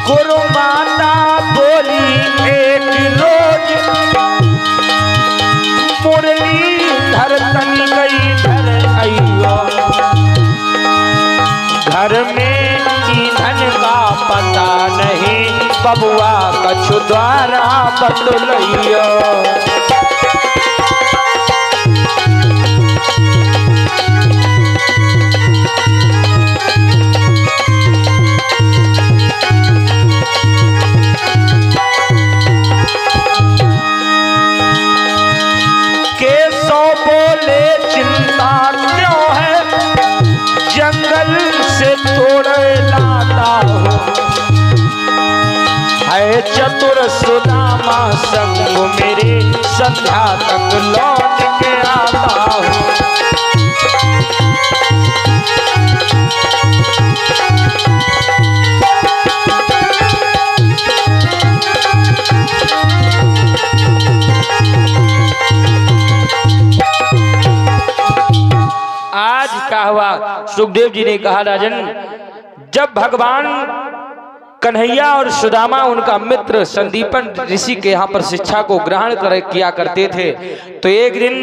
गुरु माता बोली एक रोज, मुरली धर तन गई धर अयो, घर में ईंधन का पता नहीं, बबुआ कछु द्वारा बतलैयो। केशव बोले चिंता क्यों है, जंगल से तोड़े लाता हो, है चतुर सुदामा संग मेरे, संध्या तक लौट के आता हूँ। आज क्या हुआ, सुखदेव जी ने कहा राजन, जब भगवान कन्हैया और सुदामा उनका मित्र संदीपन ऋषि के यहाँ पर शिक्षा को ग्रहण किया करते थे, तो एक दिन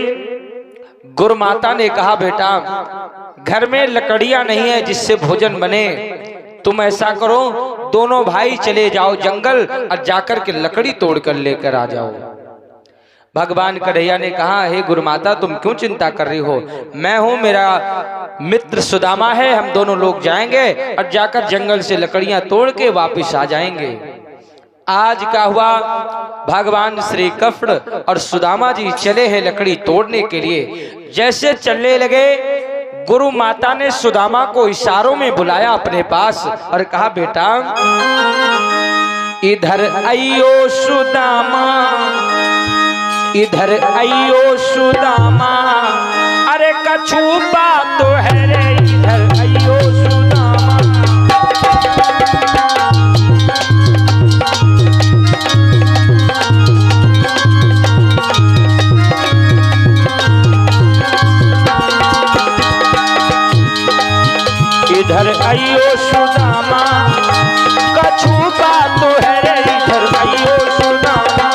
गुरु माता ने कहा बेटा घर में लकड़ियां नहीं है जिससे भोजन बने, तुम ऐसा करो दोनों भाई चले जाओ जंगल और जाकर के लकड़ी तोड़ कर लेकर आ जाओ। भगवान कन्हैया ने कहा हे गुरु माता तुम क्यों चिंता कर रही हो, मैं हूं, मेरा मित्र सुदामा है, हम दोनों लोग जाएंगे और जाकर जंगल से लकड़ियां तोड़ के वापस आ जाएंगे। आज क्या हुआ, भगवान श्री कृष्ण और सुदामा जी चले हैं लकड़ी तोड़ने के लिए। जैसे चलने लगे गुरु माता ने सुदामा को इशारों में बुलाया अपने पास और कहा बेटा इधर आइयो सुदामा, इधर आइयो सुदामा, अरे कछु बात तो है रे, इधर आइयो सुदामा। इधर आइयो सुदामा, कछु बात तो है रे, इधर आइयो सुदामा।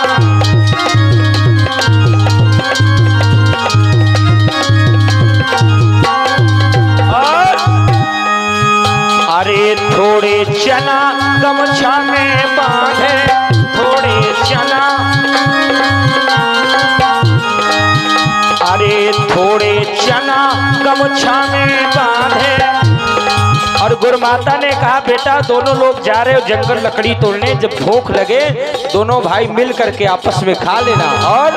अरे थोड़े चना गमछा में बांधे, थोड़े चना, अरे थोड़े चना गमछा में बांधे। और गुरु माता ने कहा बेटा दोनों लोग जा रहे हो जंगल लकड़ी तोड़ने, जब भूख लगे दोनों भाई मिल करके आपस में खा लेना, और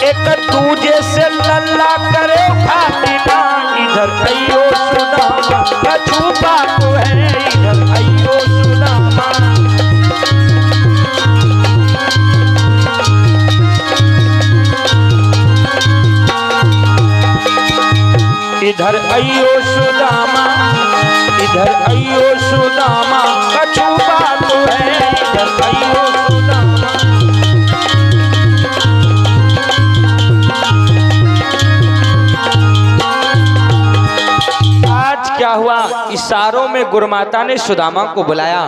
एक दूजे से लल्ला करे खाती ना। इधर आइयो सुदामा, कछु बात है, इधर आइयो सुदामा। इधर आइयो सुदामा, इधर आइयो सुदामा, कछु बात है, इधर आइयो सुदामा। क्या हुआ, इशारों में गुरु माता ने सुदामा को बुलाया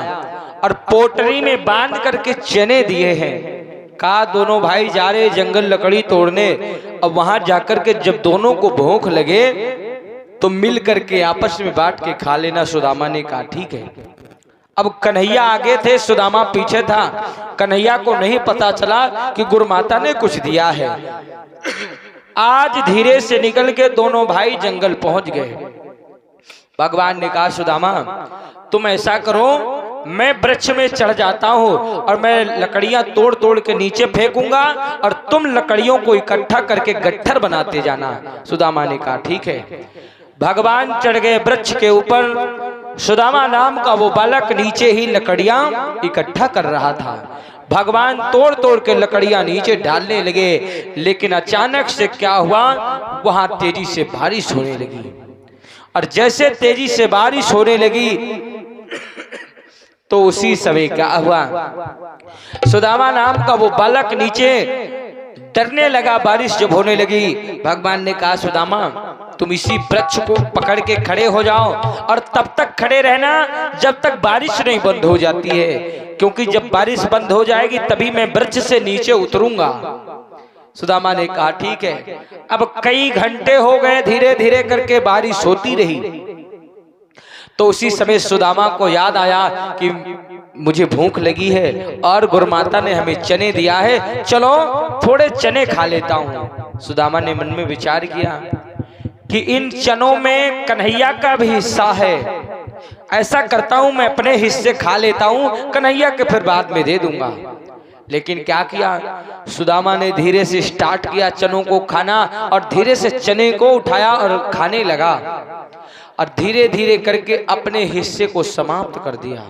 और पोटरी में बांध करके चने दिए हैं। कहा दोनों भाई जा रहे जंगल लकड़ी तोड़ने, अब वहां जाकर के जब दोनों को भूख लगे तो मिल करके आपस में बांट के खा लेना। सुदामा ने कहा ठीक है। अब कन्हैया आगे थे, सुदामा पीछे था। कन्हैया को नहीं पता चला कि गुरु माता ने कुछ दिया है। आज धीरे से निकल के दोनों भाई जंगल पहुंच गए। भगवान ने कहा सुदामा तुम ऐसा करो, मैं वृक्ष में चढ़ जाता हूँ और मैं लकड़ियां तोड़ तोड़ के नीचे फेंकूंगा और तुम लकड़ियों को इकट्ठा करके गट्ठर बनाते जाना। सुदामा ने कहा ठीक है। भगवान चढ़ गए वृक्ष के ऊपर। सुदामा नाम का वो बालक नीचे ही लकड़ियां इकट्ठा कर रहा था। भगवान तोड़ तोड़ के लकड़ियां नीचे डालने लगे, लेकिन अचानक से क्या हुआ, वहां तेजी से बारिश होने लगी। और जैसे तेजी से बारिश होने लगी तो उसी समय क्या हुआ, सुदामा नाम का वो बालक नीचे डरने लगा। बारिश जब होने लगी, भगवान ने कहा सुदामा तुम इसी वृक्ष को पकड़ के खड़े हो जाओ और तब तक खड़े रहना जब तक बारिश नहीं बंद हो जाती है, क्योंकि जब बारिश बंद हो जाएगी तभी मैं वृक्ष से नीचे उतरूंगा। सुदामा ने कहा ठीक है। अब कई घंटे हो गए, धीरे धीरे करके बारिश होती रही। तो उसी समय सुदामा को याद आया कि मुझे भूख लगी है और गुरुमाता ने हमें चने दिया है, चलो थोड़े चने खा लेता हूँ। सुदामा ने मन में विचार किया कि इन चनों में कन्हैया का भी हिस्सा है, ऐसा करता हूं मैं अपने हिस्से खा लेता हूं, कन्हैया के फिर बाद में दे दूंगा। लेकिन क्या किया, सुदामा ने धीरे से स्टार्ट किया चनों को खाना और धीरे से चने को उठाया और खाने लगा और धीरे धीरे करके अपने हिस्से को समाप्त कर दिया।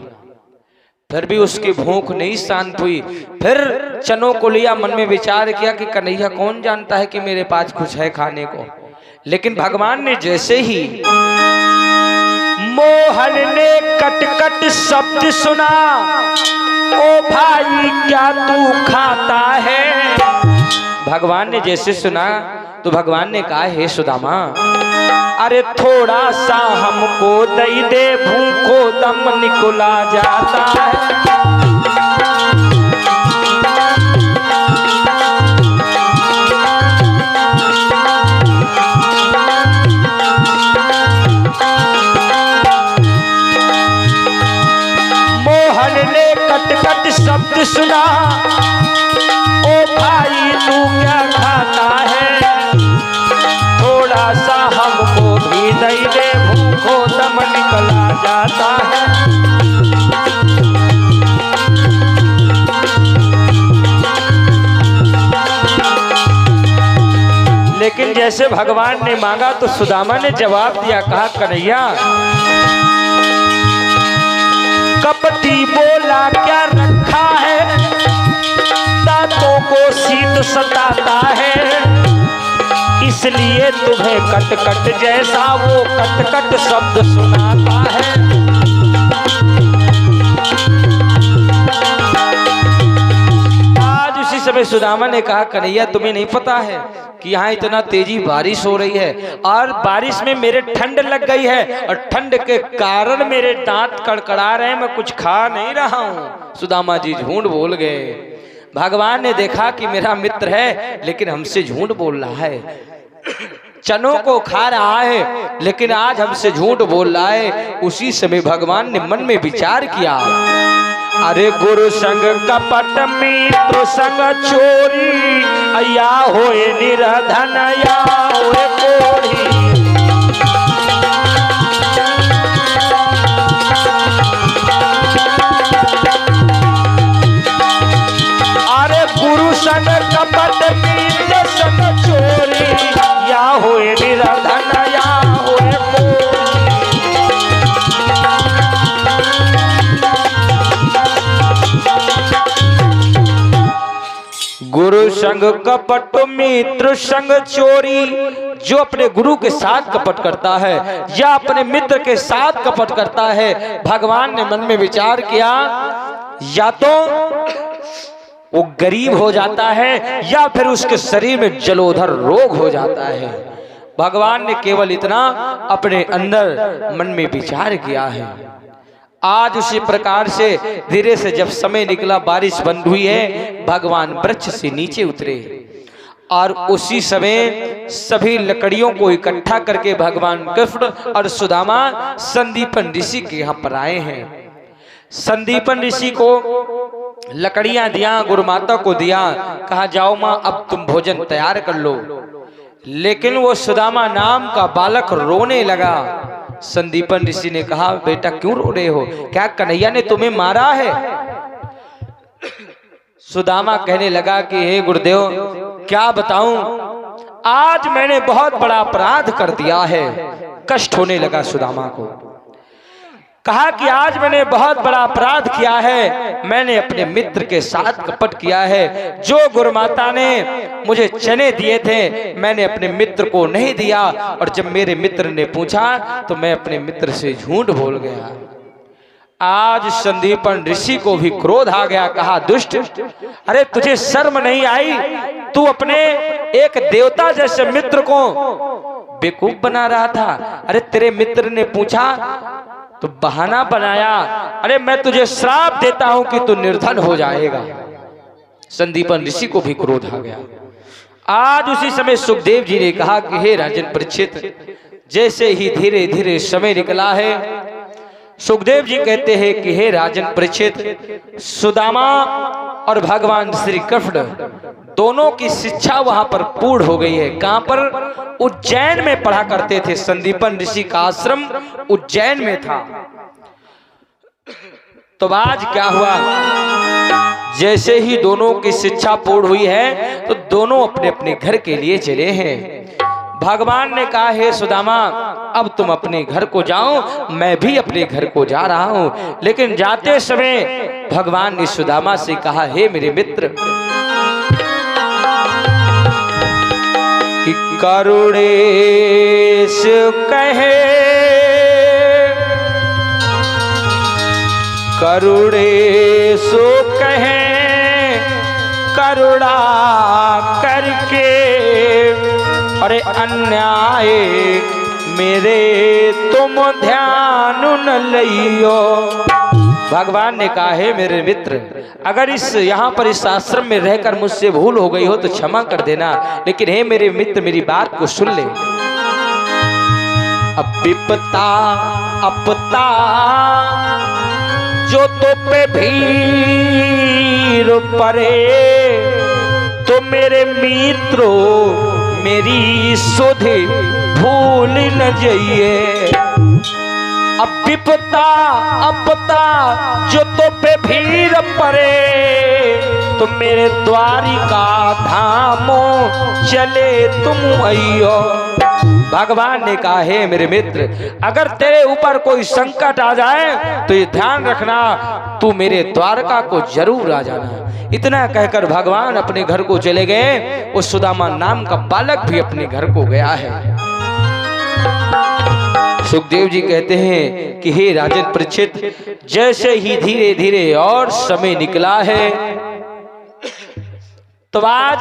फिर भी उसकी भूख नहीं शांत हुई। फिर चनों को लिया, मन में विचार किया कि कन्हैया कौन जानता है कि मेरे पास कुछ है खाने को। लेकिन भगवान ने जैसे ही मोहन ने कट कट शब्द सुना, ओ भाई क्या तू खाता है। भगवान ने जैसे सुना तो भगवान ने कहा हे सुदामा, अरे थोड़ा सा हमको दई दे, भूखो दम निकला जाता है। कट शब्द सुना, ओ भाई तू क्या खाता है, थोड़ा सा हमको भी दई दे, भूखो दम निकला जाता है। लेकिन जैसे भगवान ने मांगा तो सुदामा ने जवाब दिया, कहा कन्हैया कपटी बोला क्या रखा है, दांतों को शीत सताता है, इसलिए तुम्हें कट कट जैसा वो कट कट शब्द सुनाता है। आज उसी समय सुदामा ने कहा कन्हैया तुम्हें नहीं पता है कि यहाँ इतना तेजी बारिश हो रही है और बारिश में मेरे ठंड लग गई है और ठंड के कारण मेरे दांत कड़कड़ा रहे हैं, मैं कुछ खा नहीं रहा हूँ। सुदामा जी झूठ बोल गए। भगवान ने देखा कि मेरा मित्र है लेकिन हमसे झूठ बोल रहा है, चनों को खा रहा है लेकिन आज हमसे झूठ बोल रहा है। उसी समय भगवान ने मन में विचार किया, अरे गुरु संग कपट मित्र संग चोरी, अया होए निराधन या होए कोढ़ी। अरे गुरु संग कपट मित्र संग चोरी, या होए निराधन या होए कोढ़ी। गुरु संग कपट मित्र संग चोरी, जो अपने गुरु के साथ कपट करता है या अपने मित्र के साथ कपट करता है, भगवान ने मन में विचार किया या तो वो गरीब हो जाता है या फिर उसके शरीर में जलोधर रोग हो जाता है। भगवान ने केवल इतना अपने अंदर मन में विचार किया है। आज उसी प्रकार से धीरे से जब समय निकला, बारिश बंद हुई है, भगवान वृक्ष से नीचे उतरे और उसी समय सभी लकड़ियों को इकट्ठा करके भगवान कृष्ण और सुदामा संदीपन ऋषि के यहाँ पर आए हैं। संदीपन ऋषि को लकड़ियां दिया, गुरुमाता को दिया, कहा जाओ माँ अब तुम भोजन तैयार कर लो। लेकिन वो सुदामा नाम का बालक रोने लगा। संदीपन ऋषि ने कहा बेटा क्यों रो रहे हो, क्या कन्हैया ने तुम्हें मारा है। सुदामा कहने लगा कि हे गुरुदेव क्या बताऊं, आज मैंने बहुत बड़ा अपराध कर दिया है। कष्ट होने लगा सुदामा को। कहा कि आज मैंने बहुत बड़ा अपराध किया है, मैंने अपने मित्र के साथ कपट किया है। जो गुरुमाता ने मुझे चने दिए थे मैंने अपने मित्र को नहीं दिया, और जब मेरे मित्र ने पूछा तो मैं अपने मित्र से झूठ बोल गया। आज संदीपन ऋषि को भी क्रोध आ गया। कहा, दुष्ट, अरे तुझे शर्म नहीं आई? तू अपने एक देवता जैसे मित्र को बेवकूफ बना रहा था। अरे तेरे मित्र ने पूछा तो बहाना बनाया। अरे मैं तुझे श्राप देता हूं कि तू निर्धन हो जाएगा। संदीपन ऋषि को भी क्रोध आ गया। आज उसी समय सुखदेव जी ने कहा कि हे राजन परीक्षित, जैसे ही धीरे धीरे समय निकला है, सुखदेव जी कहते हैं कि हे राजन परीक्षित, सुदामा और भगवान श्री कृष्ण दोनों की शिक्षा वहां पर पूर्ण हो गई है। कहां पर? उज्जैन में पढ़ा करते थे। संदीपन ऋषि का आश्रम उज्जैन में था। तो आज क्या हुआ? जैसे ही दोनों की शिक्षा पूर्ण हुई है तो दोनों अपने अपने घर के लिए चले हैं। भगवान ने कहा, हे सुदामा, अब तुम अपने घर को जाओ, मैं भी अपने घर को जा रहा हूं। लेकिन जाते समय भगवान ने सुदामा से कहा, हे मेरे मित्र, कि करुणेश कहे, करुणेशो कहे, करुणा करके, अरे अन्याय मेरे तुम ध्यान न लियो। भगवान ने कहा, है मेरे मित्र, अगर इस यहाँ पर इस आश्रम में रहकर मुझसे भूल हो गई हो तो क्षमा कर देना, लेकिन हे मेरे मित्र, मेरी बात को सुन ले। अब विपता अपता जो तो पे भीड़ परे, तो मेरे मित्रों मेरी सुधि भूल न जाइए। अब विपता अपता जो तो पे भीड़ परे, तो मेरे द्वारिका धामों चले तुम आइयो। भगवान ने कहा, हे मेरे मित्र, अगर तेरे ऊपर कोई संकट आ जाए तो ये ध्यान रखना, तू मेरे द्वारका को जरूर आ जाना। इतना कहकर भगवान अपने घर को चले गए। उस सुदामा नाम का बालक भी अपने घर को गया है। सुखदेव जी कहते हैं कि हे राजन परीक्षित, जैसे ही धीरे धीरे और समय निकला है, तो आज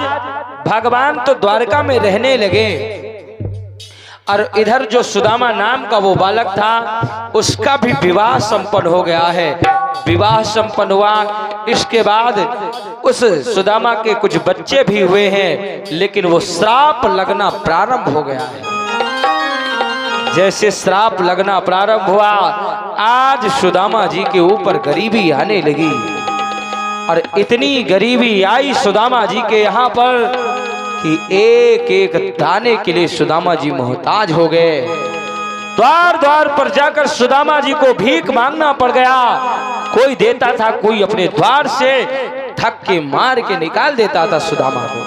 भगवान तो द्वारका में रहने लगे, और इधर जो सुदामा नाम का वो बालक था, उसका भी विवाह संपन्न हो गया है। विवाह संपन्न हुआ, इसके बाद उस सुदामा के कुछ बच्चे भी हुए हैं, लेकिन वो श्राप लगना प्रारंभ हो गया है। जैसे श्राप लगना प्रारंभ हुआ, आज सुदामा जी के ऊपर गरीबी आने लगी, और इतनी गरीबी आई सुदामा जी के यहाँ पर कि एक एक दाने के लिए सुदामा जी मोहताज हो गए। द्वार द्वार पर जाकर सुदामा जी को भीख मांगना पड़ गया। कोई देता था, कोई अपने द्वार से धक्के मार के निकाल देता था सुदामा को।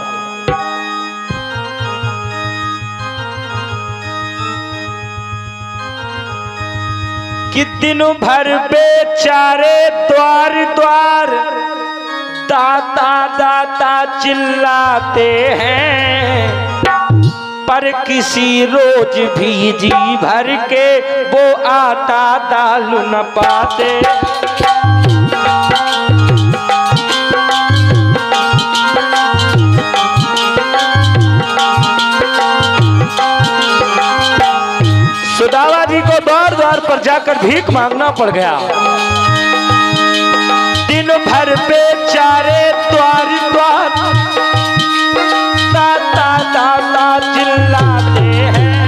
कि दिन भर बेचारे द्वार द्वार दाता दाता चिल्लाते हैं, पर किसी रोज भी जी भर के वो आटा दाल न पाते। सुदामा जी को द्वार द्वार पर जाकर भीख मांगना पड़ गया। दिन भर बेचारे द्वार द्वार दाता दाता चिल्लाते हैं,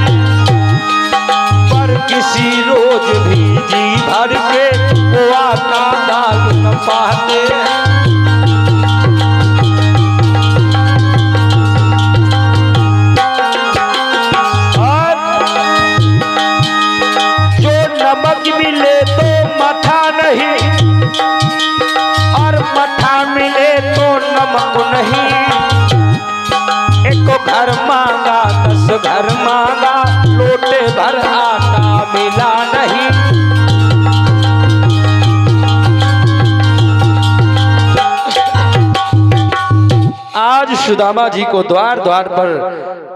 पर किसी रोज भी जी भर के वो आटा दाल न पाते हैं। और जो नमक मिले तो मठा नहीं, मठा मिले तो नमक नहीं। एक घर मांगा 10 घर मांगा, लोटे भर आटा मिला नहीं। आज सुदामा जी को द्वार द्वार पर